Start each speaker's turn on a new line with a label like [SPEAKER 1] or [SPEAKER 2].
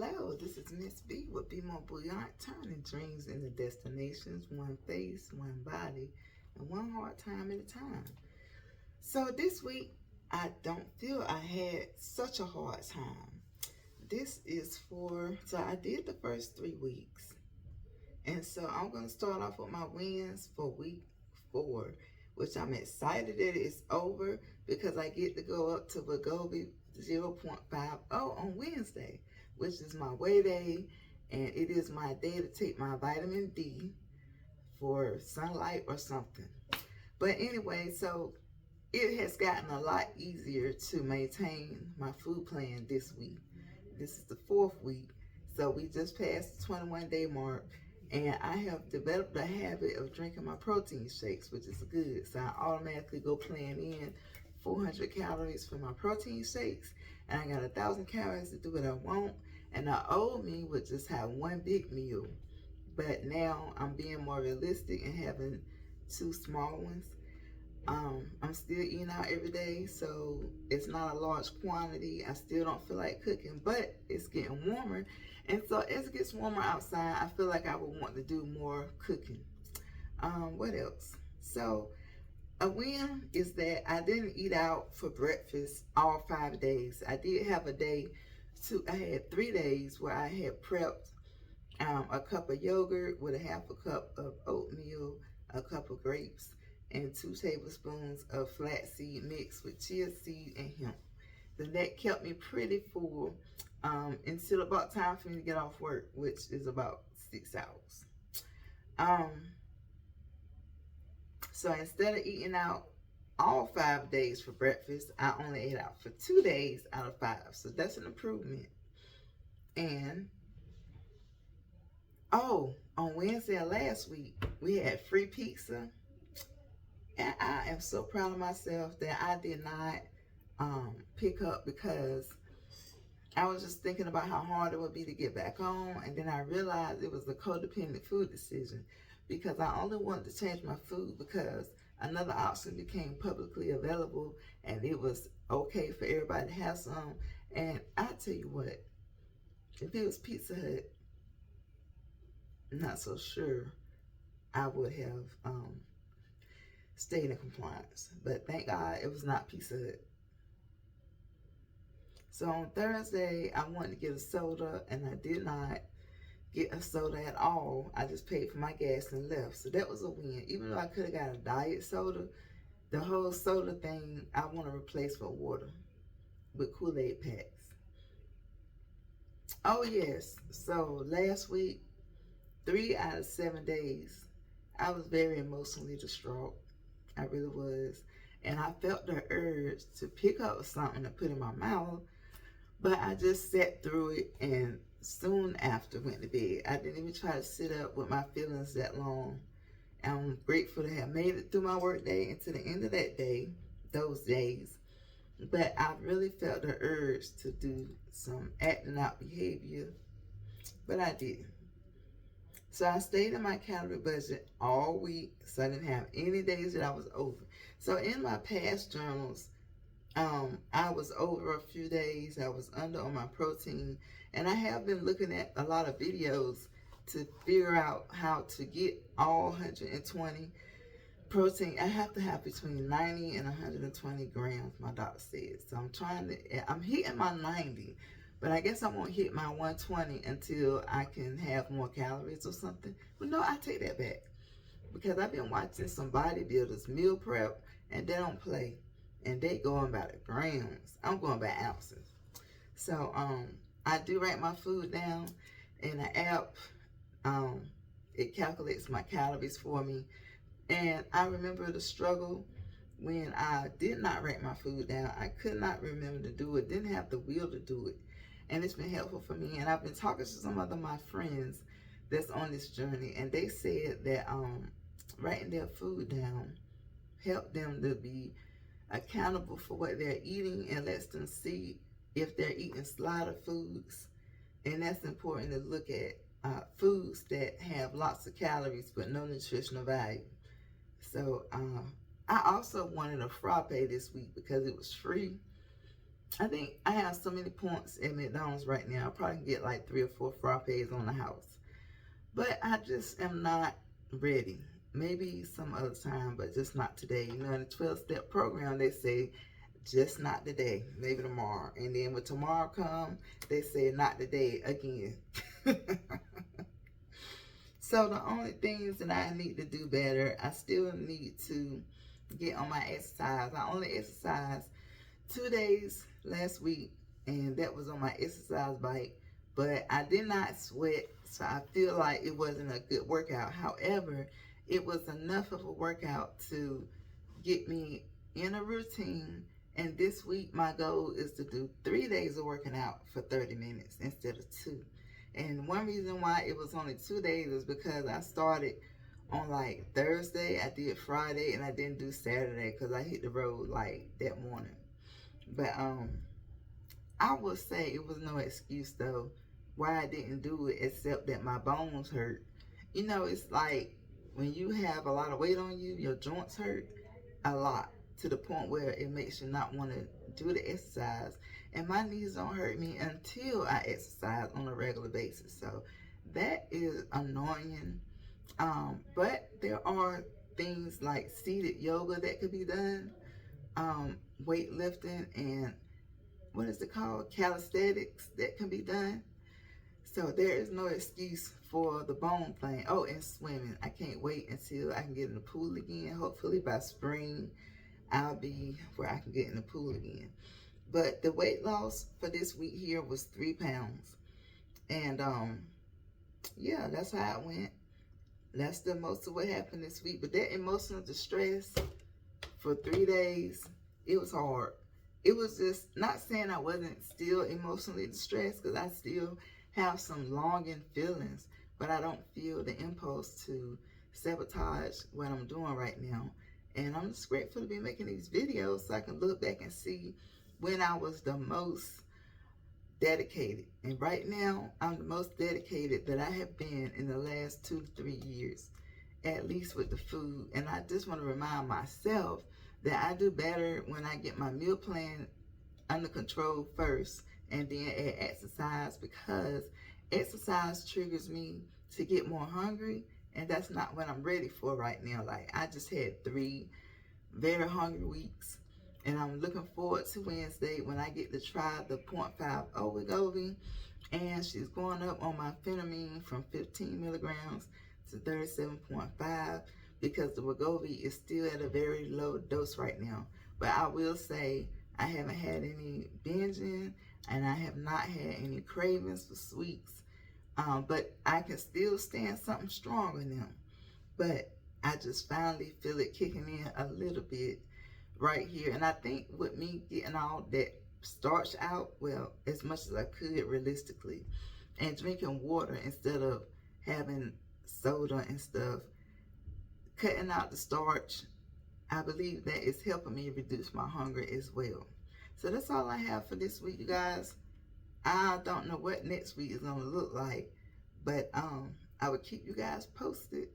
[SPEAKER 1] Hello, this is Miss B with Be More Bouillon, turning dreams into destinations, one face, one body, and one hard time at a time. So this week, I don't feel I had such a hard time. So I did the first 3 weeks. And so I'm going to start off with my wins for week 4, which I'm excited that it's over because I get to go up to Wegovy 0.50 on Wednesday, which is my weigh day, and it is my day to take my vitamin D for sunlight or something. But anyway, so it has gotten a lot easier to maintain my food plan this week. This is the 4th week, so we just passed the 21-day mark, and I have developed a habit of drinking my protein shakes, which is good. So I automatically go plan in 400 calories for my protein shakes, and I got 1,000 calories to do what I want. And the old me would just have one big meal, but now I'm being more realistic and having 2 small ones. I'm still eating out every day, so it's not a large quantity. I still don't feel like cooking, but it's getting warmer. And so as it gets warmer outside, I feel like I would want to do more cooking. What else? So a win is that I didn't eat out for breakfast all 5 days. I did have I had 3 days where I had prepped a cup of yogurt with a half a cup of oatmeal, a cup of grapes, and 2 tablespoons of flaxseed mixed with chia seed and hemp. Then that kept me pretty full until about time for me to get off work, which is about 6 hours. So instead of eating out all 5 days for breakfast, I only ate out for 2 days out of 5. So that's an improvement. And on Wednesday of last week, we had free pizza. And I am so proud of myself that I did not pick up, because I was just thinking about how hard it would be to get back on. And then I realized it was a codependent food decision, because I only wanted to change my food because another option became publicly available and it was okay for everybody to have some. And I tell you what, if it was Pizza Hut, I'm not so sure I would have stayed in compliance. But thank God it was not Pizza Hut. So on Thursday, I wanted to get a soda, and I did not get a soda at all. I just paid for my gas and left. So that was a win. Even though I could have got a diet soda, the whole soda thing, I want to replace with water, with Kool-Aid packs. Oh yes, so last week, 3 out of 7 days, I was very emotionally distraught. I really was. And I felt the urge to pick up something to put in my mouth, but I just sat through it and soon after went to bed. I didn't even try to sit up with my feelings that long. I'm grateful to have made it through my work day and to the end of that day, those days. But I really felt the urge to do some acting out behavior, but I didn't. So I stayed in my calorie budget all week, so I didn't have any days that I was over. So in my past journals, I was over a few days. I was under on my protein, and I have been looking at a lot of videos to figure out how to get all 120 protein. I have to have between 90 and 120 grams, my doctor said. So I'm hitting my 90, but I guess I won't hit my 120 until I can have more calories or something. But no, I take that back, because I've been watching some bodybuilders meal prep, and they don't play. And they going by the grams. I'm going by ounces. So I do write my food down in the app. It calculates my calories for me. And I remember the struggle when I did not write my food down. I could not remember to do it, didn't have the will to do it. And it's been helpful for me. And I've been talking to some of my friends that's on this journey, and they said that writing their food down helped them to be accountable for what they're eating, and lets them see if they're eating slaughter foods. And that's important to look at foods that have lots of calories but no nutritional value. So I also wanted a frappe this week because it was free, I think I have so many points at McDonald's right now. I probably can get like 3 or 4 frappes on the house. But I just am not ready. Maybe some other time, but just not today. You know, in the 12-step program, they say just not today, maybe tomorrow. And then when tomorrow come, they say not today again. So the only things that I need to do better, I still need to get on my exercise. I only exercised 2 days last week, and that was on my exercise bike, but I did not sweat, so I feel like it wasn't a good workout. However, it was enough of a workout to get me in a routine. And this week my goal is to do 3 days of working out for 30 minutes instead of 2. And one reason why it was only 2 days is because I started on like Thursday, I did Friday, and I didn't do Saturday because I hit the road like that morning. But I would say it was no excuse though why I didn't do it, except that my bones hurt. You know, it's like when you have a lot of weight on you, your joints hurt a lot to the point where it makes you not want to do the exercise. And my knees don't hurt me until I exercise on a regular basis. So that is annoying. But there are things like seated yoga that could be done, weightlifting, and what is it called? Calisthenics that can be done. So there is no excuse for the bone thing. Oh, and swimming. I can't wait until I can get in the pool again. Hopefully by spring, I'll be where I can get in the pool again. But the weight loss for this week here was 3 pounds. And yeah, that's how it went. That's the most of what happened this week. But that emotional distress for 3 days, it was hard. It was just, not saying I wasn't still emotionally distressed, because I still have some longing feelings, but I don't feel the impulse to sabotage what I'm doing right now. And I'm just grateful to be making these videos so I can look back and see when I was the most dedicated. And right now, I'm the most dedicated that I have been in the last 2 to 3 years, at least with the food. And I just want to remind myself that I do better when I get my meal plan under control first and then add exercise, because exercise triggers me to get more hungry, and that's not what I'm ready for right now. Like, I just had 3 very hungry weeks, and I'm looking forward to Wednesday when I get to try the 0.50 Wegovy, and she's going up on my Phentermine from 15 milligrams to 37.5, because the Wegovy is still at a very low dose right now. But I will say I haven't had any binging, and I have not had any cravings for sweets. But I can still stand something strong in them. But I just finally feel it kicking in a little bit right here. And I think with me getting all that starch out, well, as much as I could realistically, and drinking water instead of having soda and stuff, cutting out the starch, I believe that is helping me reduce my hunger as well. So that's all I have for this week, you guys. I don't know what next week is going to look like, but I will keep you guys posted.